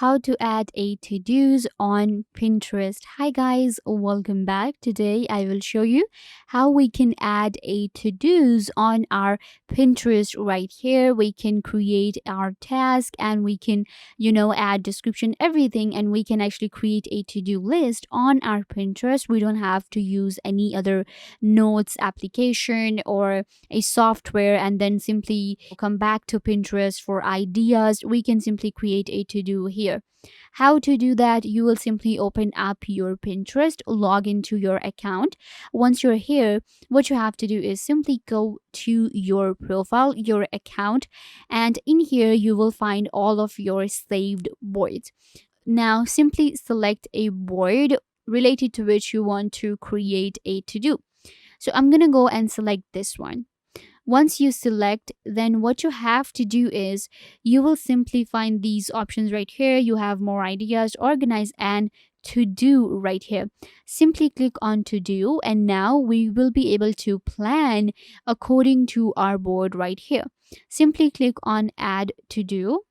how to add a to-dos on Pinterest. Hi guys, welcome back. Today I will show you how we can add a to-dos on our Pinterest right here. We can create our task and we can, add description, everything, and we can actually create a to-do list on our Pinterest. We don't have to use any other notes application or a software and then simply come back to Pinterest for ideas. We can simply create a to-do here. How to do that? You will simply open up your Pinterest, log into your account. Once you're here, what you have to do is simply go to your profile, your account, and in here you will find all of your saved boards. Now simply select a board related to which you want to create a to-do. So I'm going to go and select this one. Once you select, then what you have to do is you will simply find these options right here. You have more ideas, organize, and to do right here. Simply click on to do, and now we will be able to plan according to our board right here. Simply click on add to do.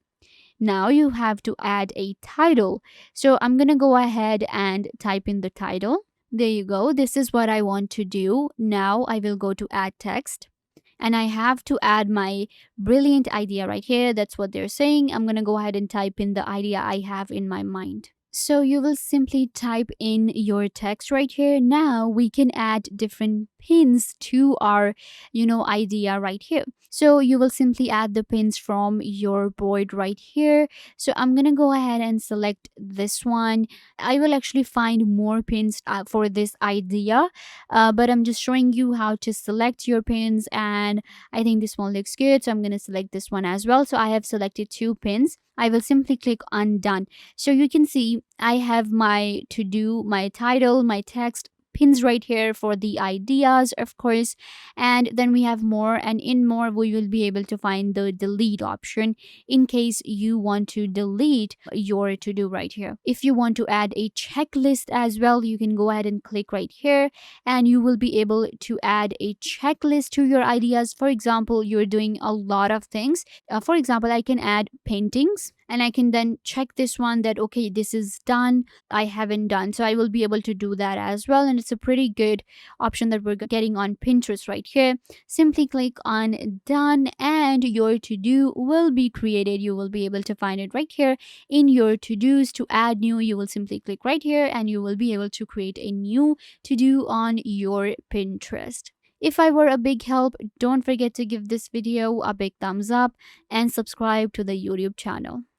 Now you have to add a title. So I'm going to go ahead and type in the title. There you go. This is what I want to do. Now I will go to add text and I have to add my brilliant idea right here. That's what they're saying. I'm going to go ahead and type in the idea I have in my mind. So you will simply type in your text right here. Now we can add different pins to our, idea right here. So you will simply add the pins from your board right here. So I'm going to go ahead and select this one. I will actually find more pins for this idea, but I'm just showing you how to select your pins, and I think this one looks good. So I'm going to select this one as well. So I have selected 2 pins. I will simply click on done. So you can see I have my to do, my title, my text, pins right here for the ideas, of course, and then we have more, and in more we will be able to find the delete option in case you want to delete your to do right here. If you want to add a checklist as well, you can go ahead and click right here and you will be able to add a checklist to your ideas. For example, you're doing a lot of things. For example, I can add paintings and I can then check this one that okay, this is done, I haven't done. So I will be able to do that as well, and it's a pretty good option that we're getting on Pinterest right here. Simply click on done and your to do will be created. You will be able to find it right here in your to dos. To add new, you will simply click right here and you will be able to create a new to do on your Pinterest. If I were a big help, don't forget to give this video a big thumbs up and subscribe to the YouTube channel.